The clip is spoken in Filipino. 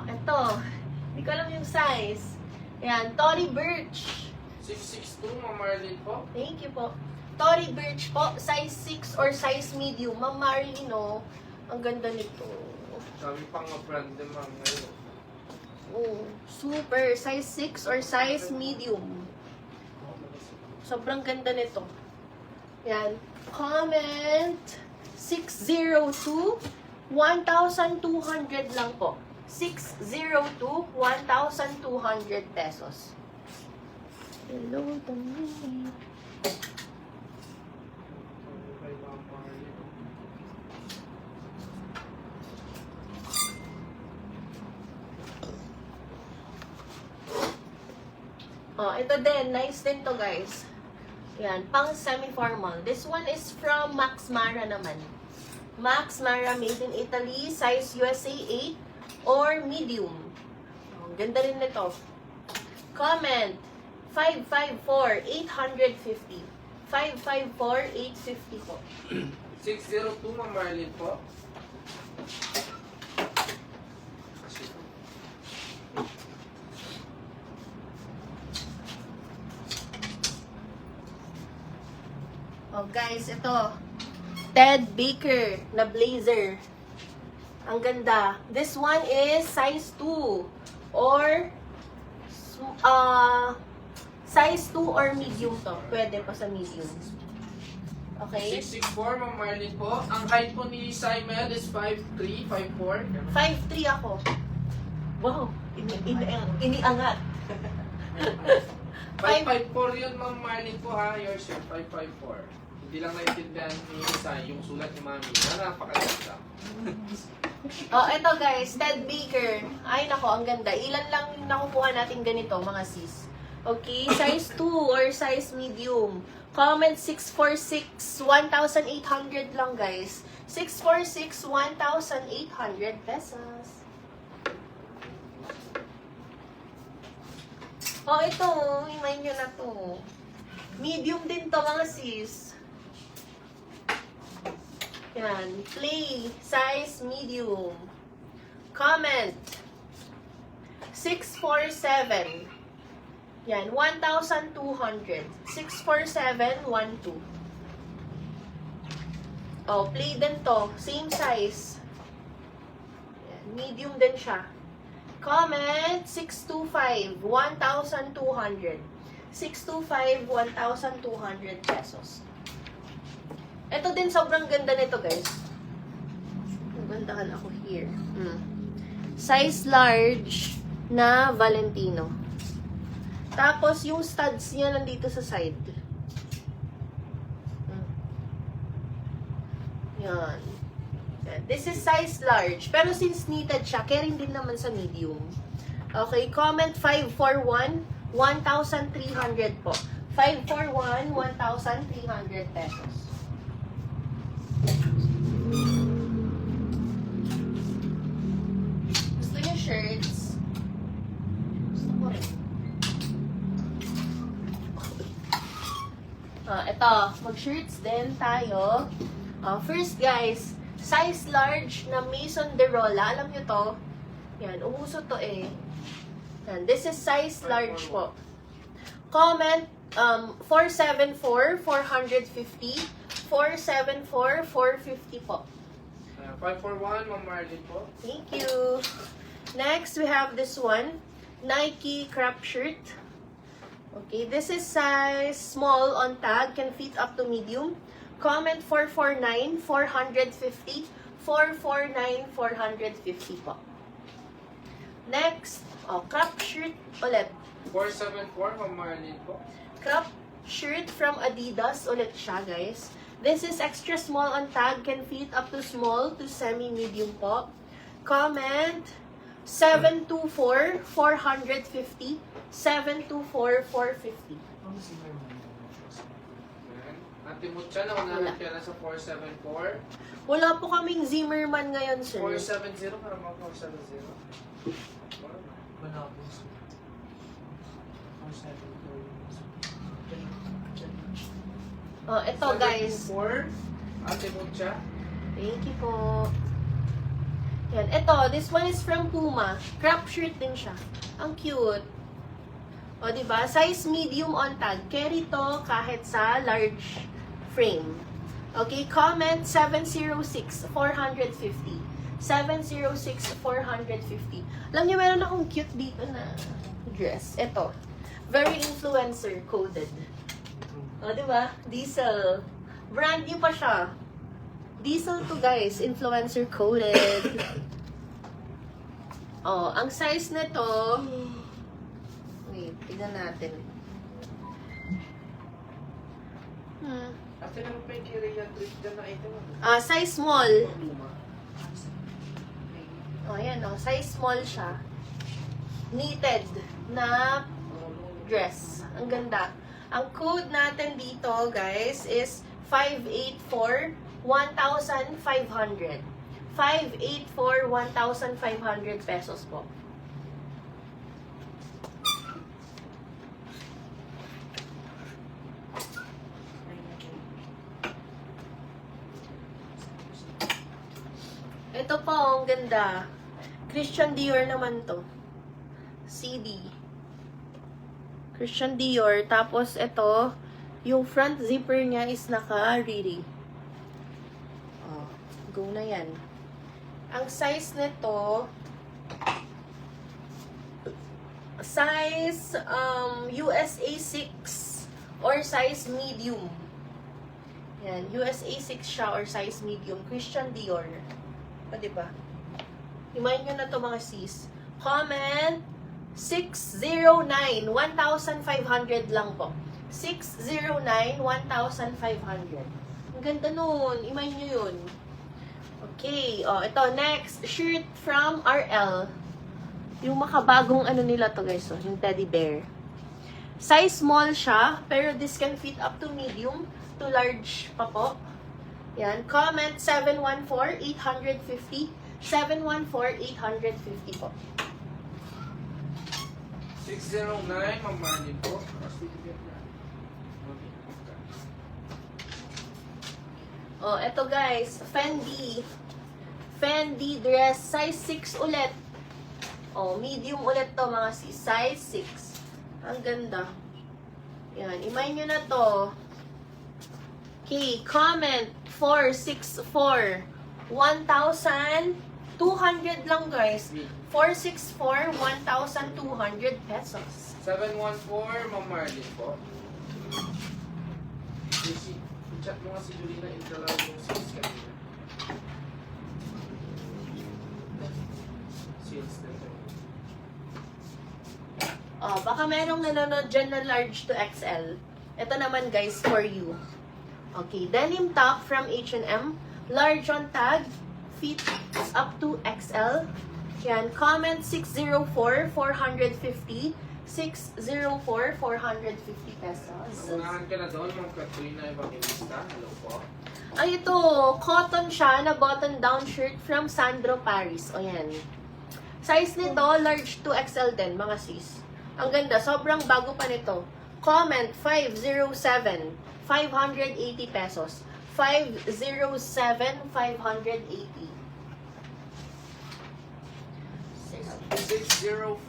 Ito. Hindi ko alam yung size. Ayan, Tory Burch. 662, Ma'am Marlene po. Thank you po. Tory Burch po, size 6 or size medium. Ma'am Marlene, oh, ang ganda nito. Sabi pang brand din, ma'am, ngayon. Oh, super. Size 6 or size medium. Sobrang ganda nito. Yan. Comment 602 1,200 lang po. 602 1,200 pesos. Hello, Dominic. Kay Ma'am Marlene. Oh, ito din. Nice din to, guys. Yan. Pang semi-formal. This one is from Max Mara naman. Max Mara made in Italy. Size USA 8 or medium. Oh, ganda rin nito. Comment 554-850. 554-850 po. 602, Ma'am Marlene po. Oh, guys, ito. Ted Baker na blazer. Ang ganda. This one is size 2 or size 2 or medium to. Pwede pa sa medium. Okay? 664, Ma'am Marlene po. Ang height po ni Simon is 5'3", 5'4". 5'3 ako. Wow. Iniangat. 5'4" yun, Ma'am Marlene po, ha. Yours yun, 5'4". Hindi lang naintindihan ni Isa yung sulat ni Mami. Napakaganda. Oh, ito guys, Ted Baker. Ay nako, ang ganda. Ilan lang yung nakukuha natin ganito, mga sis. Okay, size 2 or size medium. Comment 646, 1,800 lang guys. 646, 1,800 pesos. Oh, ito, himay nyo na to. Medium din to, mga sis. Yan. Play. Size medium. Comment. 647. Yan. 1,200. 64712. Oh, play din to. Same size. Yan. Medium din siya. Comment. 625. 1,200. 625. 1,200 pesos. Ito din, sobrang ganda nito, guys. Magandahan ako here. Size large na Valentino. Tapos, yung studs niya nandito sa side. Yan. This is size large. Pero since knitted siya, carry din naman sa medium. Okay, comment 541, 1,300 po. 541, 1,300 pesos. Gusto niyo shirts? Gusto ko rin. Ito, mag-shirts din tayo. First guys, size large na Maison de Rolla. Alam niyo to? Yan, umuso to eh. Yan, this is size large po. Comment 474, 450. 474, 450 po. 541, Ma'am Marlene po. Thank you. Next, we have this one. Nike crop shirt. Okay, this is size small on tag. Can fit up to medium. Comment 449, 450. 449, 450 po. Next, crop shirt ulit. 474, Ma'am Marlene po. Crop shirt from Adidas ulit siya, guys. This is extra small on tag. Can fit up to small to semi-medium po. Comment 724, 450. 724, 450. At Ate Mucha, naunahan ka na sa 474. Wala po kaming Zimmerman ngayon, sir. 470, parang mga 470. Wala po sir. 474. Oh, ito guys. 4, Ate Mucha. Thank you po. Yan. Ito, this one is from Puma. Crop shirt din siya. Ang cute. O, diba? Size medium on tag. Carry to kahit sa large frame. Okay, comment 706-450. 706-450. Alam niyo, meron akong cute dito na dress. Ito. Very influencer coded. O, diba? Diesel. Brand new pa siya. Diesel to guys. Influencer coded. Oh, ang size nito. Wait, tignan natin. Ate, naman pa yung Kiraya Trip dyan na item. Size small. Luma. Oh, ayan oh. Size small siya. Knitted na dress. Ang ganda. Ang code natin dito, guys, is 584-1,500. 584-1,500 pesos po. Ito po, ang ganda. Christian Dior naman to. CD. Christian Dior. Tapos, ito, yung front zipper niya is naka-riri. Oh, go na yan. Ang size nito, size USA 6 or size medium. Yan, USA 6 siya or size medium. Christian Dior. O, diba? Himayin nyo na to mga sis. Comment 609, 1,500 lang po. 609, 1,500. Ang ganda nun. Himayin nyo yun. Okay. O, ito. Next. Shirt from RL. Yung makabagong ano nila to guys. Oh, yung teddy bear. Size small siya. Pero this can fit up to medium to large pa po. Yan. Comment 714-850. 714-850 po. 609, Ma'am Marlene po. Oh, eto guys. Fendi. Fendi dress. Size 6 ulit. Oh, medium ulit to mga sis. Size 6. Ang ganda. Yan. Imay nyo na to. Okay, comment 464 1,200 lang guys. 464 1,200 pesos. 714, Ma'am Marlene po. I-chat mo nga si Julina, intro lang yung sales kanina. Sales na. Oh, baka merong nanonood dyan na large to XL. Ito naman guys, for you. Okay, denim top from H&M. Large on tag. Fit up to XL. Yan, comment 604-450. 604-450 pesos. Unahan ka na doon, Ma'am Katrina Evangelista. Hello po. Ay, ito. Cotton siya na button-down shirt from Sandro Paris. O yan. Size nito, large to XL din, mga sis. Ang ganda. Sobrang bago pa nito. Comment 507. 580 pesos. 507, 580. 604.